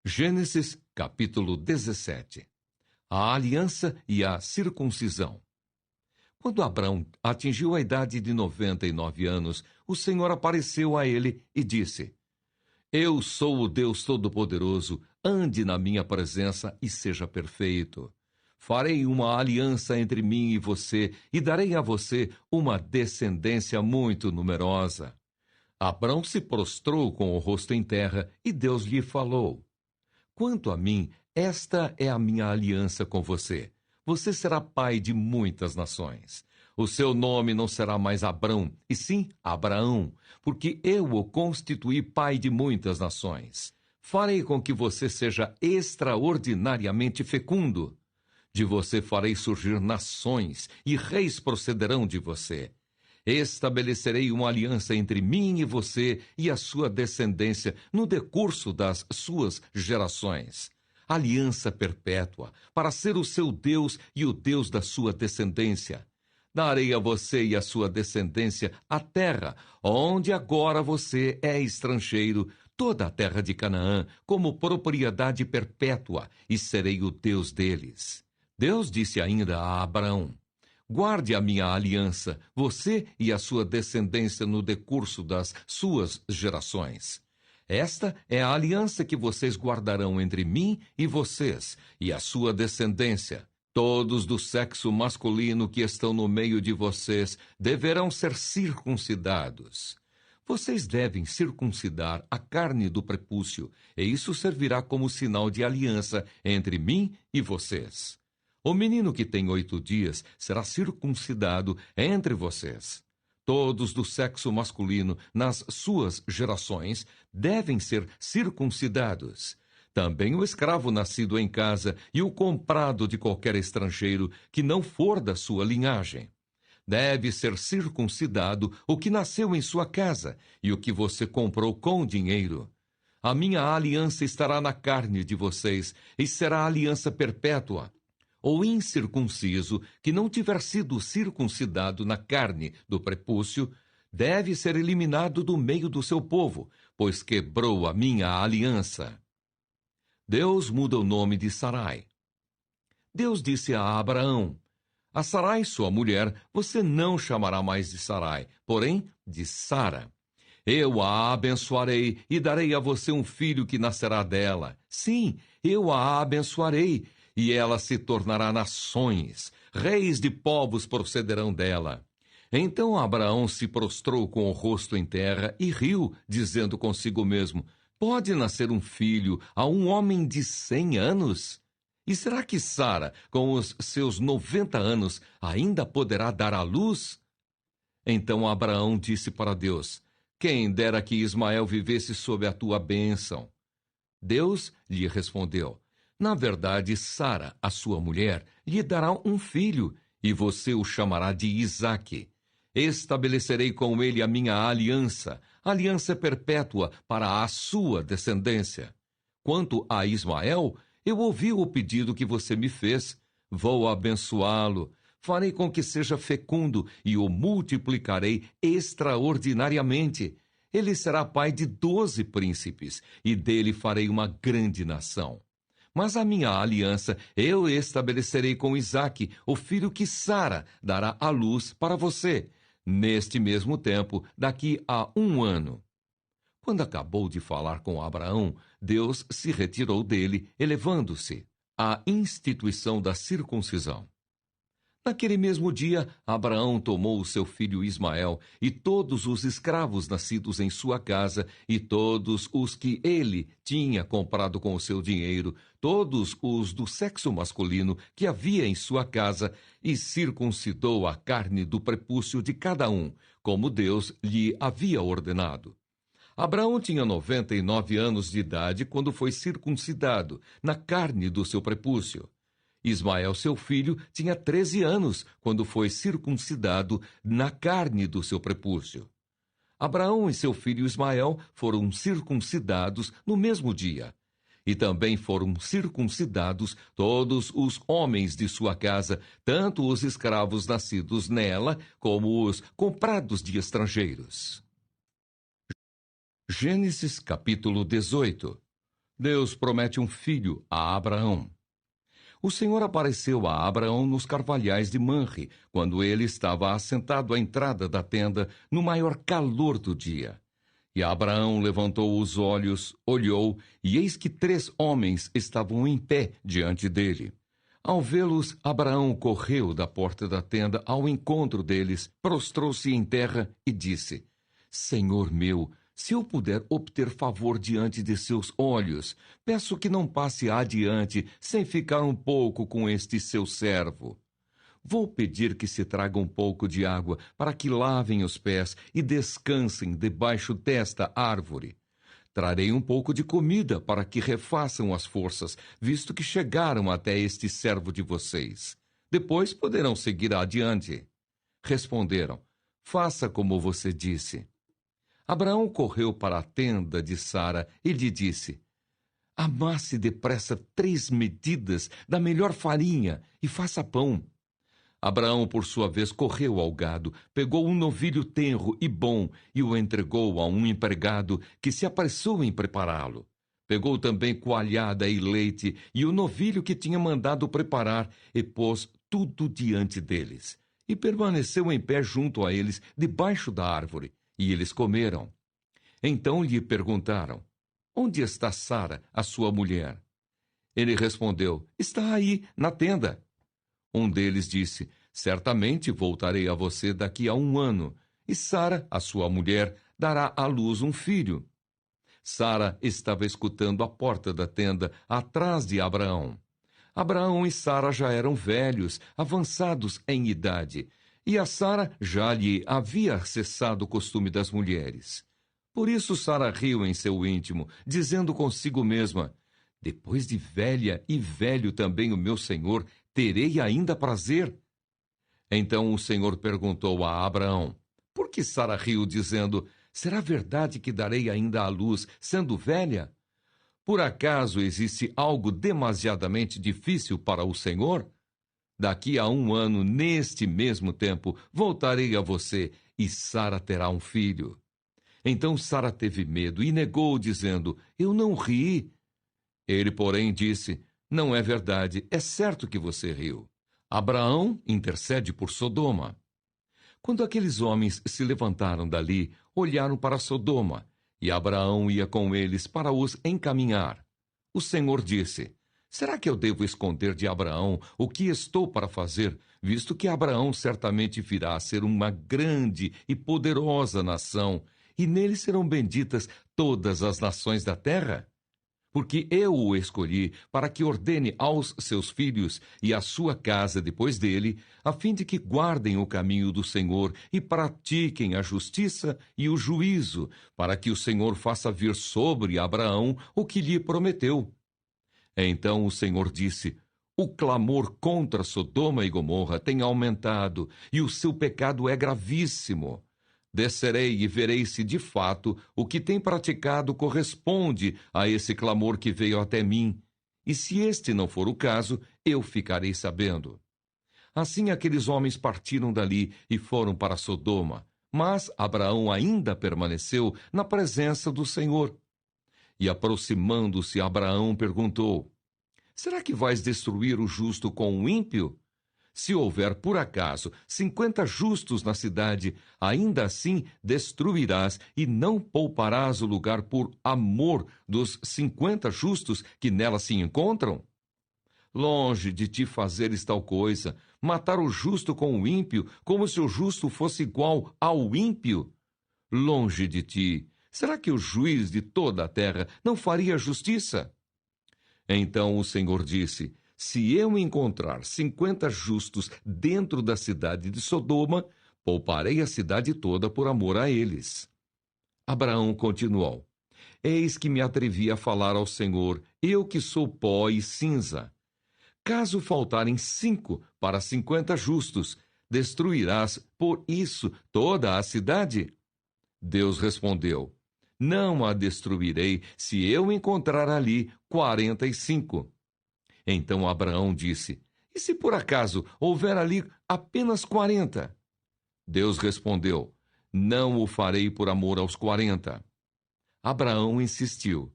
Gênesis, capítulo 17. A aliança e a circuncisão. Quando Abrão atingiu a idade de 99 anos, o Senhor apareceu a ele e disse: Eu sou o Deus Todo-Poderoso, ande na minha presença e seja perfeito. Farei uma aliança entre mim e você, e darei a você uma descendência muito numerosa. Abrão se prostrou com o rosto em terra, e Deus lhe falou: Quanto a mim, esta é a minha aliança com você. Você será pai de muitas nações. O seu nome não será mais Abrão, e sim Abraão, porque eu o constituí pai de muitas nações. Farei com que você seja extraordinariamente fecundo. De você farei surgir nações, e reis procederão de você. Estabelecerei uma aliança entre mim e você e a sua descendência no decurso das suas gerações. Aliança perpétua, para ser o seu Deus e o Deus da sua descendência. Darei a você e a sua descendência a terra, onde agora você é estrangeiro, toda a terra de Canaã, como propriedade perpétua, e serei o Deus deles. Deus disse ainda a Abraão: Guarde a minha aliança, você e a sua descendência no decurso das suas gerações. Esta é a aliança que vocês guardarão entre mim e vocês, e a sua descendência. Todos do sexo masculino que estão no meio de vocês deverão ser circuncidados. Vocês devem circuncidar a carne do prepúcio, e isso servirá como sinal de aliança entre mim e vocês. O menino que tem 8 dias será circuncidado entre vocês. Todos do sexo masculino, nas suas gerações, devem ser circuncidados. Também o escravo nascido em casa e o comprado de qualquer estrangeiro que não for da sua linhagem. Deve ser circuncidado o que nasceu em sua casa e o que você comprou com dinheiro. A minha aliança estará na carne de vocês e será aliança perpétua. O incircunciso, que não tiver sido circuncidado na carne do prepúcio, deve ser eliminado do meio do seu povo, pois quebrou a minha aliança. Deus muda o nome de Sarai. Deus disse a Abraão: A Sarai, sua mulher, você não chamará mais de Sarai, porém de Sara. Eu a abençoarei e darei a você um filho que nascerá dela. Sim, eu a abençoarei. E ela se tornará nações, reis de povos procederão dela. Então Abraão se prostrou com o rosto em terra e riu, dizendo consigo mesmo: Pode nascer um filho a um homem de 100 anos? E será que Sara, com os seus 90 anos, ainda poderá dar à luz? Então Abraão disse para Deus: Quem dera que Ismael vivesse sob a tua bênção. Deus lhe respondeu: Na verdade, Sara, a sua mulher, lhe dará um filho, e você o chamará de Isaque. Estabelecerei com ele a minha aliança, aliança perpétua para a sua descendência. Quanto a Ismael, eu ouvi o pedido que você me fez. Vou abençoá-lo, farei com que seja fecundo e o multiplicarei extraordinariamente. Ele será pai de 12 príncipes, e dele farei uma grande nação. Mas a minha aliança eu estabelecerei com Isaque, o filho que Sara dará à luz para você, neste mesmo tempo, daqui a 1 ano. Quando acabou de falar com Abraão, Deus se retirou dele, elevando-se. A instituição da circuncisão. Naquele mesmo dia, Abraão tomou o seu filho Ismael e todos os escravos nascidos em sua casa e todos os que ele tinha comprado com o seu dinheiro, todos os do sexo masculino que havia em sua casa, e circuncidou a carne do prepúcio de cada um, como Deus lhe havia ordenado. Abraão tinha 99 anos de idade quando foi circuncidado na carne do seu prepúcio. Ismael, seu filho, tinha 13 anos quando foi circuncidado na carne do seu prepúcio. Abraão e seu filho Ismael foram circuncidados no mesmo dia. E também foram circuncidados todos os homens de sua casa, tanto os escravos nascidos nela, como os comprados de estrangeiros. Gênesis capítulo 18. Deus promete um filho a Abraão. O Senhor apareceu a Abraão nos carvalhais de Manre, quando ele estava assentado à entrada da tenda, no maior calor do dia. E Abraão levantou os olhos, olhou, e eis que 3 homens estavam em pé diante dele. Ao vê-los, Abraão correu da porta da tenda ao encontro deles, prostrou-se em terra e disse: Senhor meu, se eu puder obter favor diante de seus olhos, peço que não passe adiante sem ficar um pouco com este seu servo. Vou pedir que se traga um pouco de água para que lavem os pés e descansem debaixo desta árvore. Trarei um pouco de comida para que refaçam as forças, visto que chegaram até este servo de vocês. Depois poderão seguir adiante. Responderam: Faça como você disse. Abraão correu para a tenda de Sara e lhe disse: Amasse depressa 3 medidas da melhor farinha e faça pão. Abraão, por sua vez, correu ao gado, pegou um novilho tenro e bom e o entregou a um empregado que se apressou em prepará-lo. Pegou também coalhada e leite e o novilho que tinha mandado preparar e pôs tudo diante deles. E permaneceu em pé junto a eles, debaixo da árvore. E eles comeram. Então lhe perguntaram: Onde está Sara, a sua mulher? Ele respondeu: Está aí, na tenda. Um deles disse: Certamente voltarei a você daqui a 1 ano, e Sara, a sua mulher, dará à luz um filho. Sara estava escutando à porta da tenda, atrás de Abraão. Abraão e Sara já eram velhos, avançados em idade, e a Sara já lhe havia cessado o costume das mulheres. Por isso Sara riu em seu íntimo, dizendo consigo mesma: Depois de velha e velho também o meu senhor, terei ainda prazer? Então o Senhor perguntou a Abraão: Por que Sara riu, dizendo: Será verdade que darei ainda à luz, sendo velha? Por acaso existe algo demasiadamente difícil para o Senhor? Daqui a 1 ano, neste mesmo tempo, voltarei a você, e Sara terá um filho. Então Sara teve medo e negou, dizendo: Eu não ri. Ele, porém, disse: Não é verdade, é certo que você riu. Abraão intercede por Sodoma. Quando aqueles homens se levantaram dali, olharam para Sodoma, e Abraão ia com eles para os encaminhar. O Senhor disse: Será que eu devo esconder de Abraão o que estou para fazer, visto que Abraão certamente virá a ser uma grande e poderosa nação, e nele serão benditas todas as nações da terra? Porque eu o escolhi para que ordene aos seus filhos e à sua casa depois dele, a fim de que guardem o caminho do Senhor e pratiquem a justiça e o juízo, para que o Senhor faça vir sobre Abraão o que lhe prometeu. Então o Senhor disse: O clamor contra Sodoma e Gomorra tem aumentado, e o seu pecado é gravíssimo. Descerei e verei se de fato o que tem praticado corresponde a esse clamor que veio até mim. E se este não for o caso, eu ficarei sabendo. Assim aqueles homens partiram dali e foram para Sodoma. Mas Abraão ainda permaneceu na presença do Senhor. E aproximando-se Abraão perguntou: Será que vais destruir o justo com o ímpio? Se houver, por acaso, 50 justos na cidade, ainda assim destruirás e não pouparás o lugar por amor dos 50 justos que nela se encontram? Longe de ti fazeres tal coisa, matar o justo com o ímpio, como se o justo fosse igual ao ímpio. Longe de ti. Será que o juiz de toda a terra não faria justiça? Então o Senhor disse: Se eu encontrar 50 justos dentro da cidade de Sodoma, pouparei a cidade toda por amor a eles. Abraão continuou: Eis que me atrevi a falar ao Senhor, eu que sou pó e cinza. Caso faltarem 5 para 50 justos, destruirás por isso toda a cidade? Deus respondeu: Não a destruirei se eu encontrar ali 45. Então Abraão disse: E se por acaso houver ali apenas 40? Deus respondeu: Não o farei por amor aos 40. Abraão insistiu: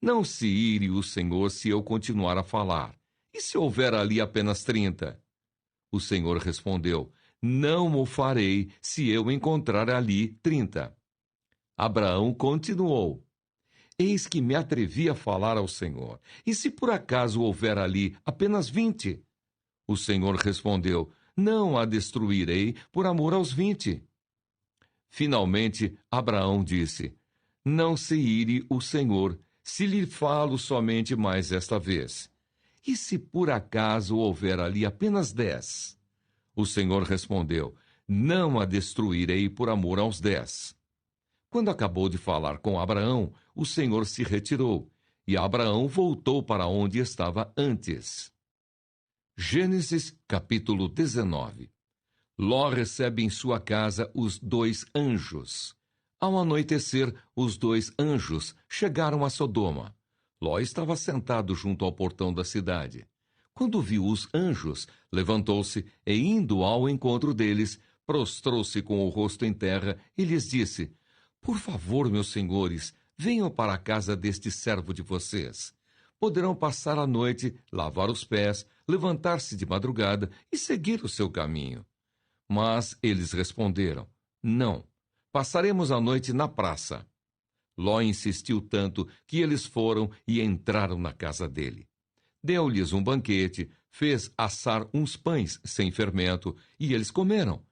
Não se ire o Senhor se eu continuar a falar. E se houver ali apenas 30? O Senhor respondeu: Não o farei se eu encontrar ali 30. Abraão continuou: Eis que me atrevi a falar ao Senhor. E se por acaso houver ali apenas 20? O Senhor respondeu: Não a destruirei por amor aos 20. Finalmente, Abraão disse: Não se ire o Senhor, se lhe falo somente mais esta vez. E se por acaso houver ali apenas 10? O Senhor respondeu: Não a destruirei por amor aos 10. Quando acabou de falar com Abraão, o Senhor se retirou, e Abraão voltou para onde estava antes. Gênesis capítulo 19. Ló recebe em sua casa os 2 anjos. Ao anoitecer, os 2 anjos chegaram a Sodoma. Ló estava sentado junto ao portão da cidade. Quando viu os anjos, levantou-se e, indo ao encontro deles, prostrou-se com o rosto em terra e lhes disse: Por favor, meus senhores, venham para a casa deste servo de vocês. Poderão passar a noite, lavar os pés, levantar-se de madrugada e seguir o seu caminho. Mas eles responderam: Não, passaremos a noite na praça. Ló insistiu tanto que eles foram e entraram na casa dele. Deu-lhes um banquete, fez assar uns pães sem fermento, e eles comeram.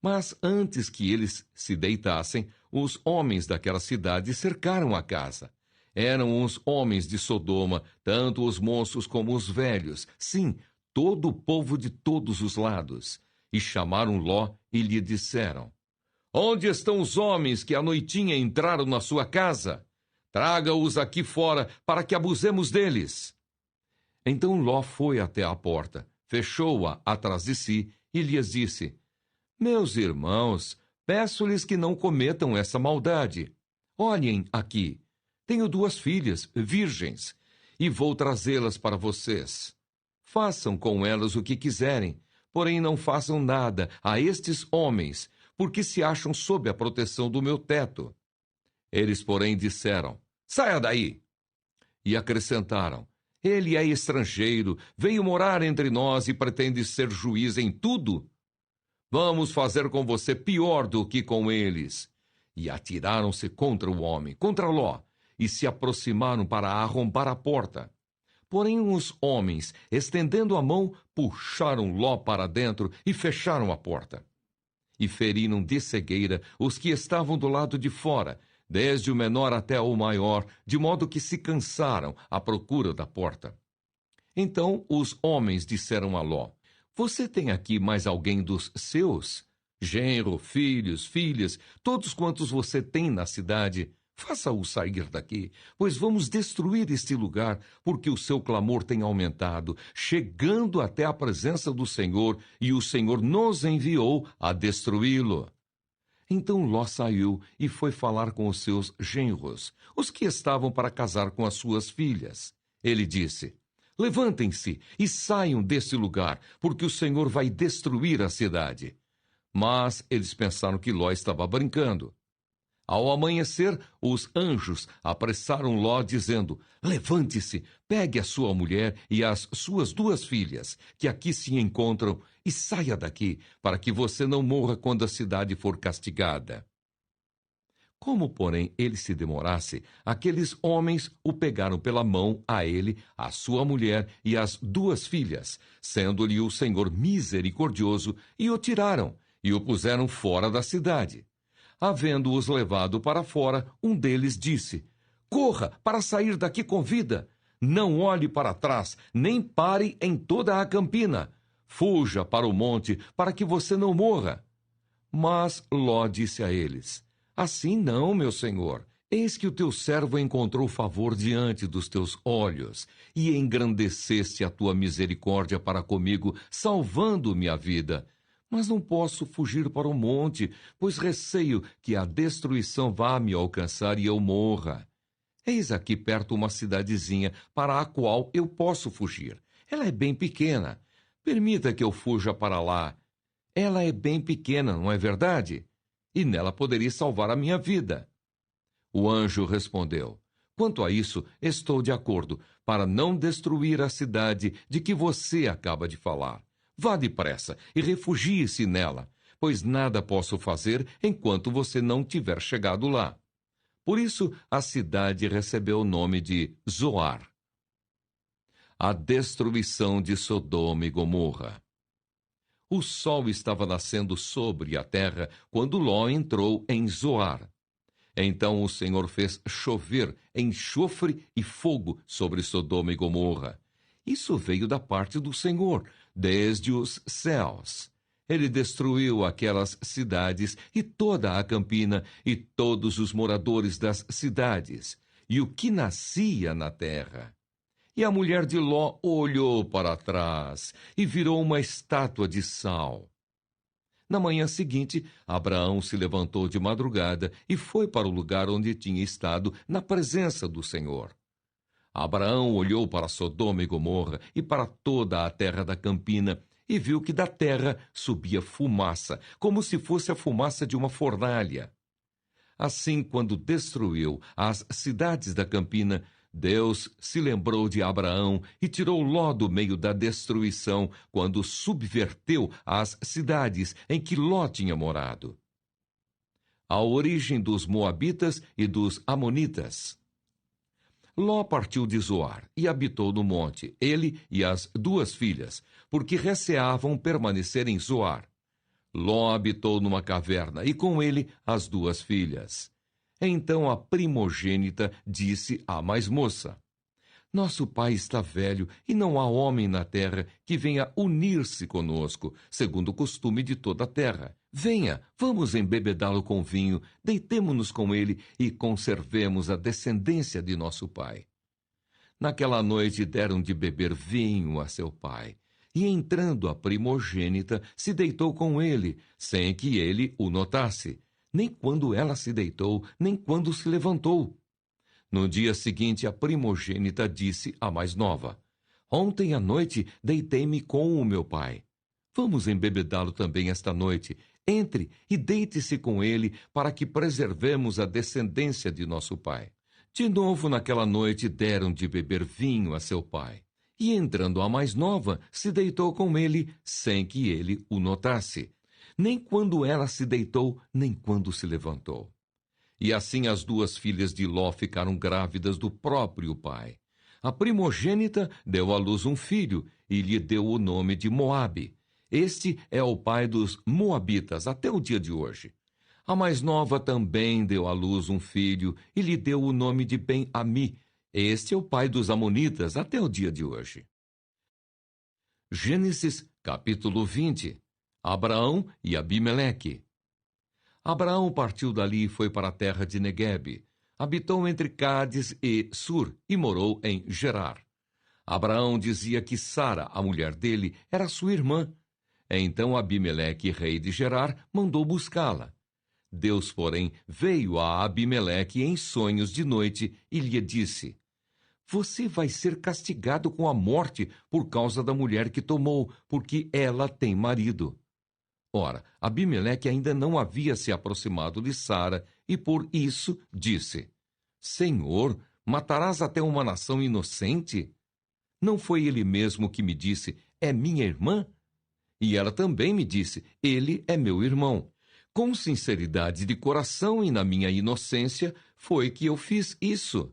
Mas antes que eles se deitassem, os homens daquela cidade cercaram a casa. Eram os homens de Sodoma, tanto os moços como os velhos, sim, todo o povo de todos os lados. E chamaram Ló e lhe disseram: Onde estão os homens que à noitinha entraram na sua casa? Traga-os aqui fora para que abusemos deles. Então Ló foi até a porta, fechou-a atrás de si e lhes disse: Meus irmãos, peço-lhes que não cometam essa maldade. Olhem aqui, tenho 2 filhas, virgens, e vou trazê-las para vocês. Façam com elas o que quiserem, porém não façam nada a estes homens, porque se acham sob a proteção do meu teto. Eles, porém, disseram: Saia daí! E acrescentaram: Ele é estrangeiro, veio morar entre nós e pretende ser juiz em tudo? Vamos fazer com você pior do que com eles. E atiraram-se contra o homem, contra Ló, e se aproximaram para arrombar a porta. Porém os homens, estendendo a mão, puxaram Ló para dentro e fecharam a porta. E feriram de cegueira os que estavam do lado de fora, desde o menor até o maior, de modo que se cansaram à procura da porta. Então os homens disseram a Ló: Você tem aqui mais alguém dos seus? Genro, filhos, filhas, todos quantos você tem na cidade, faça-o sair daqui, pois vamos destruir este lugar, porque o seu clamor tem aumentado, chegando até a presença do Senhor, e o Senhor nos enviou a destruí-lo. Então Ló saiu e foi falar com os seus genros, os que estavam para casar com as suas filhas. Ele disse: Levantem-se e saiam deste lugar, porque o Senhor vai destruir a cidade. Mas eles pensaram que Ló estava brincando. Ao amanhecer, os anjos apressaram Ló, dizendo: Levante-se, pegue a sua mulher e as suas 2 filhas, que aqui se encontram, e saia daqui, para que você não morra quando a cidade for castigada. Como, porém, ele se demorasse, aqueles homens o pegaram pela mão, a ele, a sua mulher e as 2 filhas, sendo-lhe o Senhor misericordioso, e o tiraram, e o puseram fora da cidade. Havendo-os levado para fora, um deles disse: Corra para sair daqui com vida. Não olhe para trás, nem pare em toda a campina. Fuja para o monte, para que você não morra. Mas Ló disse a eles: Assim não, meu senhor. Eis que o teu servo encontrou favor diante dos teus olhos, e engrandeceste a tua misericórdia para comigo, salvando-me a vida. Mas não posso fugir para o monte, pois receio que a destruição vá me alcançar e eu morra. Eis aqui perto uma cidadezinha para a qual eu posso fugir. Ela é bem pequena. Permita que eu fuja para lá. Ela é bem pequena, não é verdade? E nela poderia salvar a minha vida. O anjo respondeu: Quanto a isso, estou de acordo, para não destruir a cidade de que você acaba de falar. Vá depressa e refugie-se nela, pois nada posso fazer enquanto você não tiver chegado lá. Por isso, a cidade recebeu o nome de Zoar. A destruição de Sodoma e Gomorra. O sol estava nascendo sobre a terra quando Ló entrou em Zoar. Então o Senhor fez chover enxofre e fogo sobre Sodoma e Gomorra. Isso veio da parte do Senhor, desde os céus. Ele destruiu aquelas cidades e toda a campina e todos os moradores das cidades, e o que nascia na terra. E a mulher de Ló olhou para trás e virou uma estátua de sal. Na manhã seguinte, Abraão se levantou de madrugada e foi para o lugar onde tinha estado na presença do Senhor. Abraão olhou para Sodoma e Gomorra e para toda a terra da campina e viu que da terra subia fumaça, como se fosse a fumaça de uma fornalha. Assim, quando destruiu as cidades da campina, Deus se lembrou de Abraão e tirou Ló do meio da destruição, quando subverteu as cidades em que Ló tinha morado. A origem dos Moabitas e dos Amonitas. Ló partiu de Zoar e habitou no monte, ele e as duas filhas, porque receavam permanecer em Zoar. Ló habitou numa caverna e com ele as duas filhas. Então a primogênita disse à mais moça: Nosso pai está velho e não há homem na terra que venha unir-se conosco, segundo o costume de toda a terra. Venha, vamos embebedá-lo com vinho, deitemo-nos com ele e conservemos a descendência de nosso pai. Naquela noite deram de beber vinho a seu pai. E entrando a primogênita, se deitou com ele, sem que ele o notasse, nem quando ela se deitou, nem quando se levantou. No dia seguinte, a primogênita disse à mais nova: Ontem à noite deitei-me com o meu pai. Vamos embebedá-lo também esta noite. Entre e deite-se com ele, para que preservemos a descendência de nosso pai. De novo, naquela noite, deram de beber vinho a seu pai. E entrando a mais nova, se deitou com ele, sem que ele o notasse, nem quando ela se deitou, nem quando se levantou. E assim as duas filhas de Ló ficaram grávidas do próprio pai. A primogênita deu à luz um filho e lhe deu o nome de Moabe. Este é o pai dos Moabitas até o dia de hoje. A mais nova também deu à luz um filho e lhe deu o nome de Ben-Ami. Este é o pai dos Amonitas até o dia de hoje. Gênesis, capítulo 20. Abraão e Abimeleque. Abraão partiu dali e foi para a terra de Neguebe. Habitou entre Cádiz e Sur e morou em Gerar. Abraão dizia que Sara, a mulher dele, era sua irmã. Então Abimeleque, rei de Gerar, mandou buscá-la. Deus, porém, veio a Abimeleque em sonhos de noite e lhe disse: Você vai ser castigado com a morte por causa da mulher que tomou, porque ela tem marido. Ora, Abimeleque ainda não havia se aproximado de Sara e por isso disse: Senhor, matarás até uma nação inocente? Não foi ele mesmo que me disse: É minha irmã? E ela também me disse: Ele é meu irmão. Com sinceridade de coração e na minha inocência foi que eu fiz isso.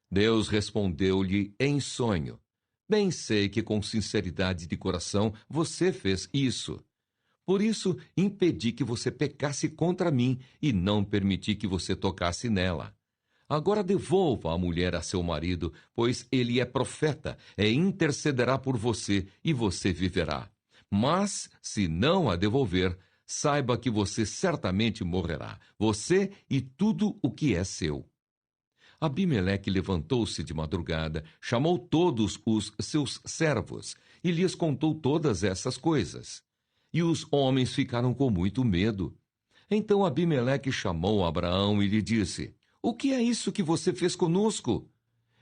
Deus respondeu-lhe em sonho: Bem sei que com sinceridade de coração você fez isso. Por isso, impedi que você pecasse contra mim e não permiti que você tocasse nela. Agora devolva a mulher a seu marido, pois ele é profeta, e intercederá por você, e você viverá. Mas, se não a devolver, saiba que você certamente morrerá, você e tudo o que é seu. Abimeleque levantou-se de madrugada, chamou todos os seus servos e lhes contou todas essas coisas. E os homens ficaram com muito medo. Então Abimeleque chamou Abraão e lhe disse: O que é isso que você fez conosco?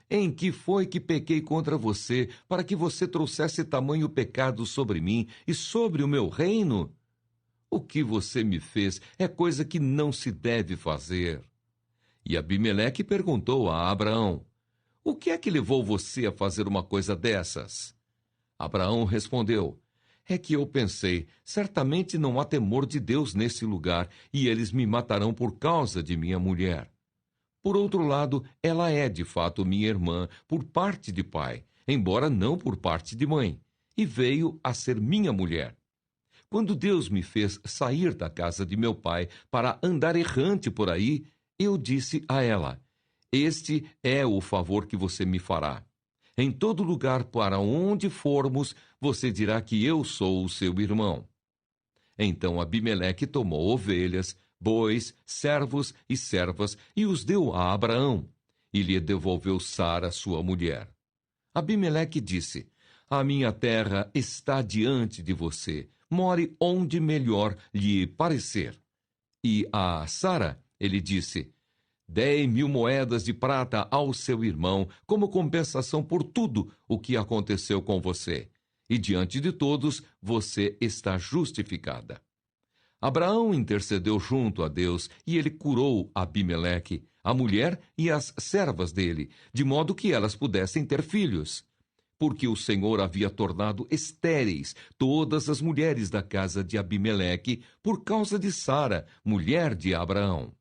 Em que foi que pequei contra você, para que você trouxesse tamanho pecado sobre mim e sobre o meu reino? O que você me fez é coisa que não se deve fazer. E Abimeleque perguntou a Abraão: O que é que levou você a fazer uma coisa dessas? Abraão respondeu: É que eu pensei, certamente não há temor de Deus nesse lugar, e eles me matarão por causa de minha mulher. Por outro lado, ela é de fato minha irmã por parte de pai, embora não por parte de mãe, e veio a ser minha mulher. Quando Deus me fez sair da casa de meu pai para andar errante por aí, eu disse a ela: Este é o favor que você me fará. Em todo lugar para onde formos, você dirá que eu sou o seu irmão. Então Abimeleque tomou ovelhas, bois, servos e servas e os deu a Abraão, e lhe devolveu Sara, sua mulher. Abimeleque disse: A minha terra está diante de você. More onde melhor lhe parecer. E a Sara, ele disse: Dei 1.000 moedas de prata ao seu irmão, como compensação por tudo o que aconteceu com você. E diante de todos, você está justificada. Abraão intercedeu junto a Deus, e ele curou Abimeleque, a mulher e as servas dele, de modo que elas pudessem ter filhos. Porque o Senhor havia tornado estéreis todas as mulheres da casa de Abimeleque por causa de Sara, mulher de Abraão.